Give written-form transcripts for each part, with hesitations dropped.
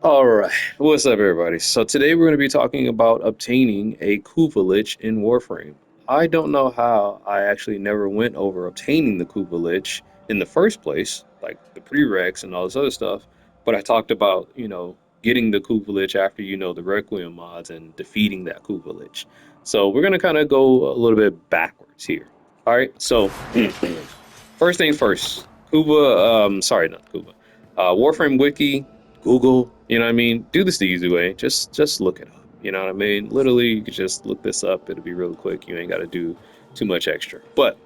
All right, what's up, everybody? So today we're going to be talking about obtaining a Kuva Lich in Warframe. I don't know how I actually never went over obtaining the Kuva Lich in the first place, like the prereqs and all this other stuff. But I talked about, getting the Kuva Lich after the Requiem mods and defeating that Kuva Lich. So we're going to kind of go a little bit backwards here. All right, so first things first, sorry, not Kuva, Warframe Wiki, Google, you know what I mean? Do this the easy way. Just look it up. You know what I mean? Literally, you could just look this up. It'll be real quick. You ain't got to do too much extra. But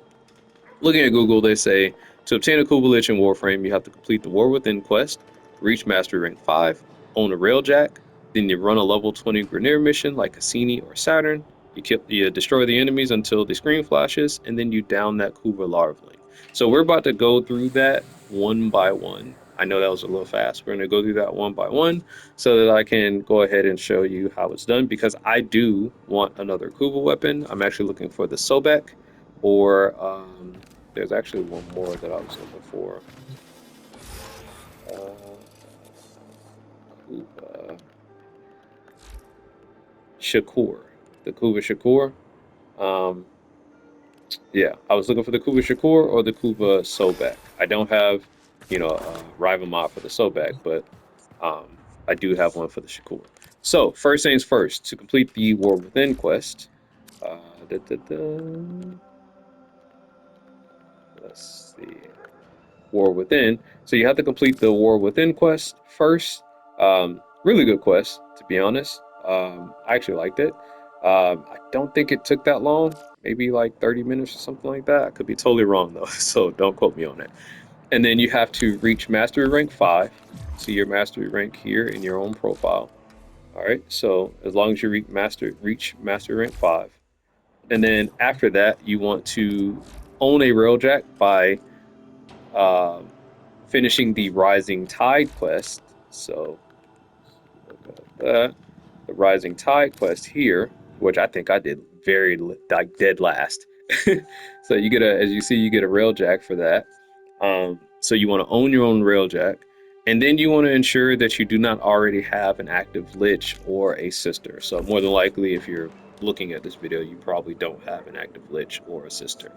looking at Google, they say to obtain a Kuva Lich in Warframe, you have to complete the War Within quest, reach Mastery Rank 5, own a Railjack, then you run a level 20 Grineer mission like Cassini or Saturn. You destroy the enemies until the screen flashes, and then you down that Kuva Larvling. So we're about to go through that one by one. I know that was a little fast. We're going to go through that one by one so that I can go ahead and show you how it's done because I do want another Kuva weapon. I'm actually looking for the Sobek or there's actually one more that I was looking for. Uh, Kuva Shakur, the Kuva Shakur. Um, yeah, I was looking for the Kuva Shakur or the Kuva Sobek. I don't have, a rival mod for the Sobek, but I do have one for the Shakur. So first things first, to complete the War Within quest. Uh, da, da, da, let's see. War Within. So you have to complete the War Within quest first. Really good quest, to be honest. I actually liked it. I don't think it took that long, maybe like 30 minutes or something like that. I could be totally wrong though, so don't quote me on it. And then you have to reach Mastery Rank 5. See your Mastery rank here in your own profile. All right, so as long as you reach Mastery Rank 5. And then after that, you want to own a Railjack by um, finishing the Rising Tide quest. So look at that. The Rising Tide quest here, which I think I did very like dead last. So you get as you see, you get a Railjack for that. So you want to own your own Railjack, and then you want to ensure that you do not already have an active Lich or a Sister. So more than likely, if you're looking at this video, you probably don't have an active Lich or a Sister.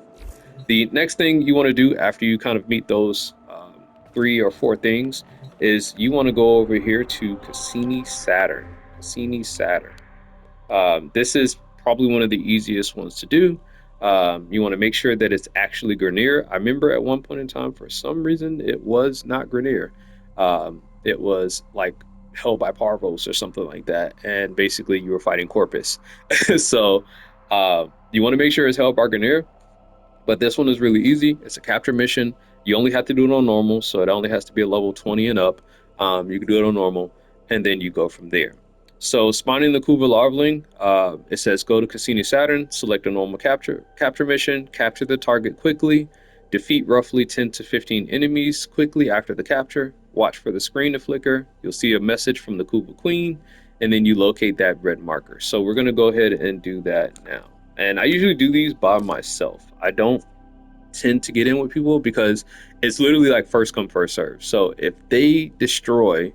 The next thing you want to do after you kind of meet those three or four things is you want to go over here to Cassini Saturn. Cassini Saturn. This is probably one of the easiest ones to do. You want to make sure that it's actually Grineer. I remember at one point in time, for some reason, it was not Grineer. It was like held by Parvos or something like that. And basically, you were fighting Corpus. So you want to make sure it's held by Grineer. But this one is really easy. It's a capture mission. You only have to do it on normal, so it only has to be a level 20 and up. You can do it on normal, and then you go from there. So spawning the Kuva Larvling, it says go to Cassini Saturn, select a normal capture mission, capture the target quickly, defeat roughly 10 to 15 enemies quickly after the capture, watch for the screen to flicker, you'll see a message from the Kuva Queen, and then you locate that red marker. So we're going to go ahead and do that now. And I usually do these by myself. I don't tend to get in with people because it's literally like first come, first serve. So if they destroy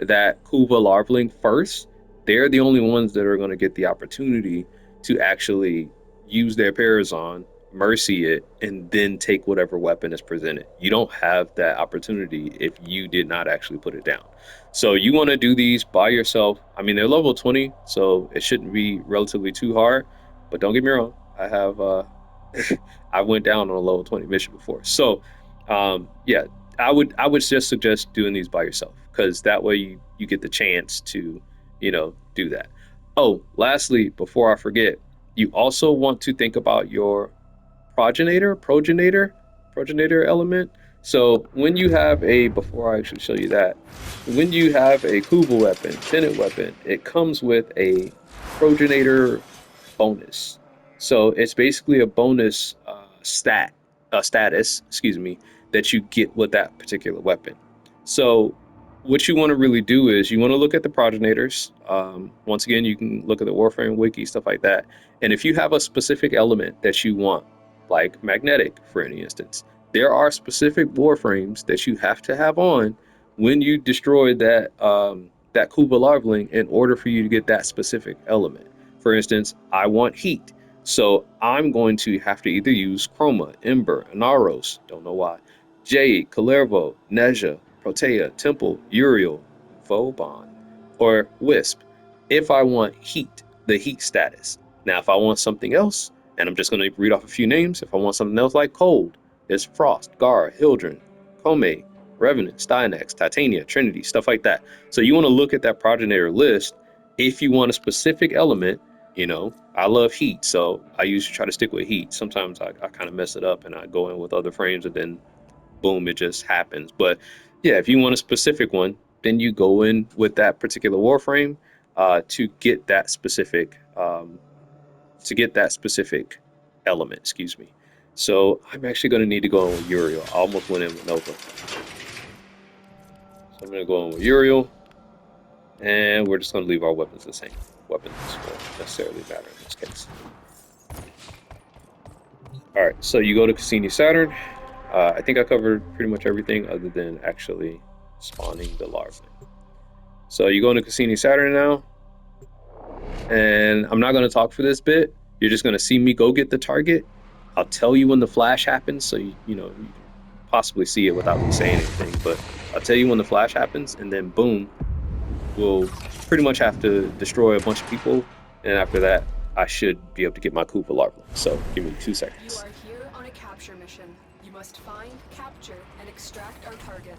that Kuva Larvling first, they're the only ones that are going to get the opportunity to actually use their Parazon, mercy it, and then take whatever weapon is presented. You don't have that opportunity if you did not actually put it down. So you want to do these by yourself. I mean, they're level 20, so it shouldn't be relatively too hard. But don't get me wrong, I have I went down on a level 20 mission before. So yeah, I would just suggest doing these by yourself because that way you get the chance to do that. Oh, lastly, before I forget, you also want to think about your progenitor element. So when you have a before I actually show you that, when you have a Kuva weapon, Tenet weapon, it comes with a progenitor bonus. So it's basically a bonus status, excuse me, that you get with that particular weapon. So what you want to really do is you want to look at the progenitors. Once again, you can look at the Warframe wiki, stuff like that. And if you have a specific element that you want, like magnetic, for any instance, there are specific Warframes that you have to have on when you destroy that. that Kuva Larvling in order for you to get that specific element. For instance, I want heat. So I'm going to have to either use Chroma, Ember, Anaros, don't know why, Jade, Kalervo, Neja, Protea, Temple, Uriel, Vauban, or Wisp if I want heat, the heat status. Now, if I want something else, and I'm just going to read off a few names, if I want something else like cold, there's Frost, Gar, Hildren, Kome, Revenant, Stynex, Titania, Trinity, stuff like that. So you want to look at that Progenitor list if you want a specific element. You know, I love heat, so I usually try to stick with heat. Sometimes I kind of mess it up and I go in with other frames and then boom, it just happens. But yeah, if you want a specific one, then you go in with that particular Warframe to get that specific element. Excuse me. So I'm actually going to need to go in with Uriel. I almost went in with Nova. So I'm going to go in with Uriel, and we're just going to leave our weapons the same. Weapons won't necessarily matter in this case. All right, so you go to Cassini Saturn. I think I covered pretty much everything other than actually spawning the larvae. So you go into Cassini Saturn now, and I'm not going to talk for this bit. You're just going to see me go get the target. I'll tell you when the flash happens, so you can possibly see it without me saying anything, but I'll tell you when the flash happens, and then boom, we'll pretty much have to destroy a bunch of people, and after that, I should be able to get my Kuva Larvling. So give me 2 seconds. You are here on a capture mission. You must find, capture, and extract our target.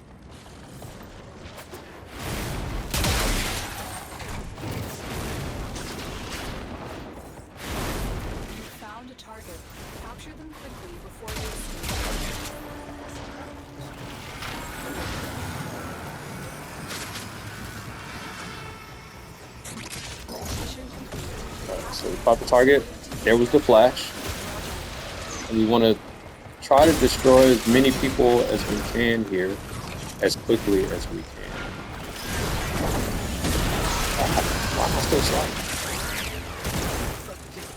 You found a target. Capture them quickly before they escape. So we pop the target. There was the flash. And we want to try to destroy as many people as we can here as quickly as we can. Why am I still sliding?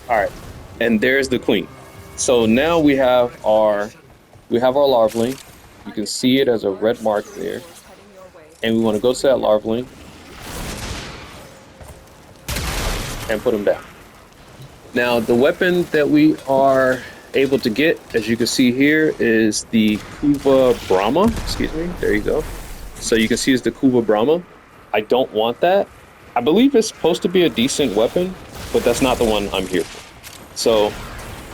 All right, and there's the queen. So now we have our larvaling. You can see it as a red mark there, and we want to go to that larvaling and put him down. Now, the weapon that we are able to get, as you can see here, is the Kuva Brahma. Excuse me. There you go. So you can see it's the Kuva Brahma. I don't want that. I believe it's supposed to be a decent weapon, but that's not the one I'm here for. So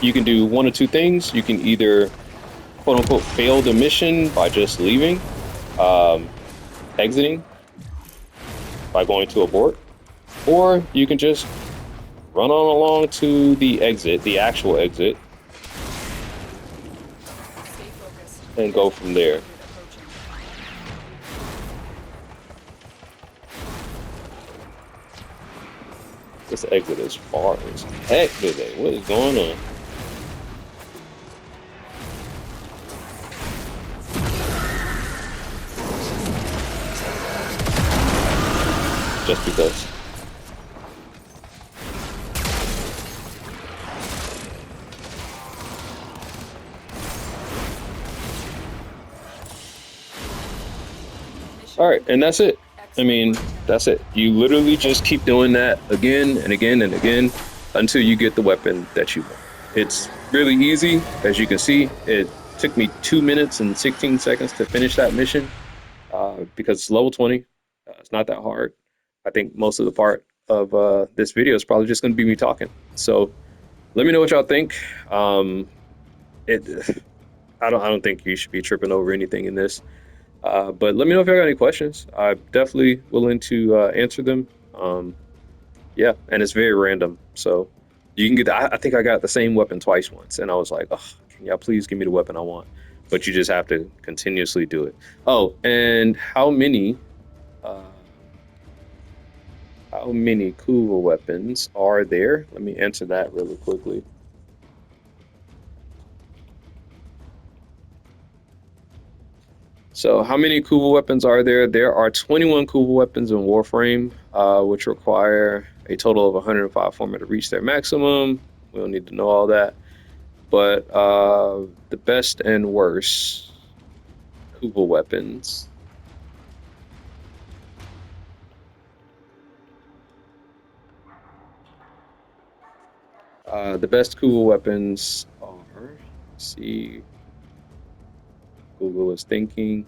you can do one of two things. You can either, quote unquote, fail the mission by just leaving, exiting by going to abort, or you can just run on along to the exit, the actual exit, and go from there. This exit is far as heck today. What is going on? Just because. All right, and that's it. I mean, that's it. You literally just keep doing that again and again and again until you get the weapon that you want. It's really easy. As you can see, it took me 2 minutes and 16 seconds to finish that mission because it's level 20. It's not that hard. I think most of the part of this video is probably just going to be me talking. So let me know what y'all think. I don't think you should be tripping over anything in this. But let me know if you got any questions. I'm definitely willing to answer them. Yeah, and it's very random. So you can get I think I got the same weapon twice once, and I was like, oh, can y'all please give me the weapon I want? But you just have to continuously do it. Oh, and how many Kuva weapons are there? Let me answer that really quickly. So how many Kuva weapons are there? There are 21 Kuva weapons in Warframe, which require a total of 105 format to reach their maximum. We don't need to know all that. But the best and worst Kuva weapons. The best Kuva weapons are, let's see, Google is thinking.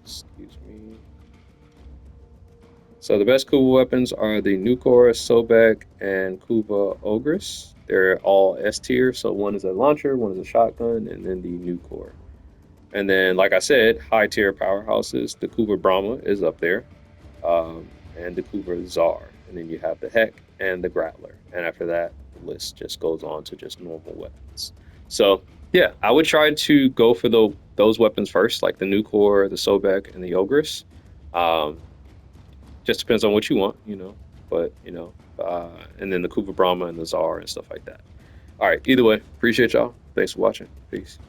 Excuse me. So the best Kuva weapons are the Nukor, Sobek, and Kuva Ogress. They're all S tier. So one is a launcher, one is a shotgun, and then the Nukor. And then, like I said, high tier powerhouses. The Kuva Brahma is up there, and the Kuva Czar. And then you have the Heck and the Grappler. And after that, the list just goes on to just normal weapons. So yeah, I would try to go for those weapons first, like the Nukor, the Sobek, and the Ogress. Um, just depends on what you want, But and then the Kuva Brahma and the Czar and stuff like that. All right. Either way, appreciate y'all. Thanks for watching. Peace.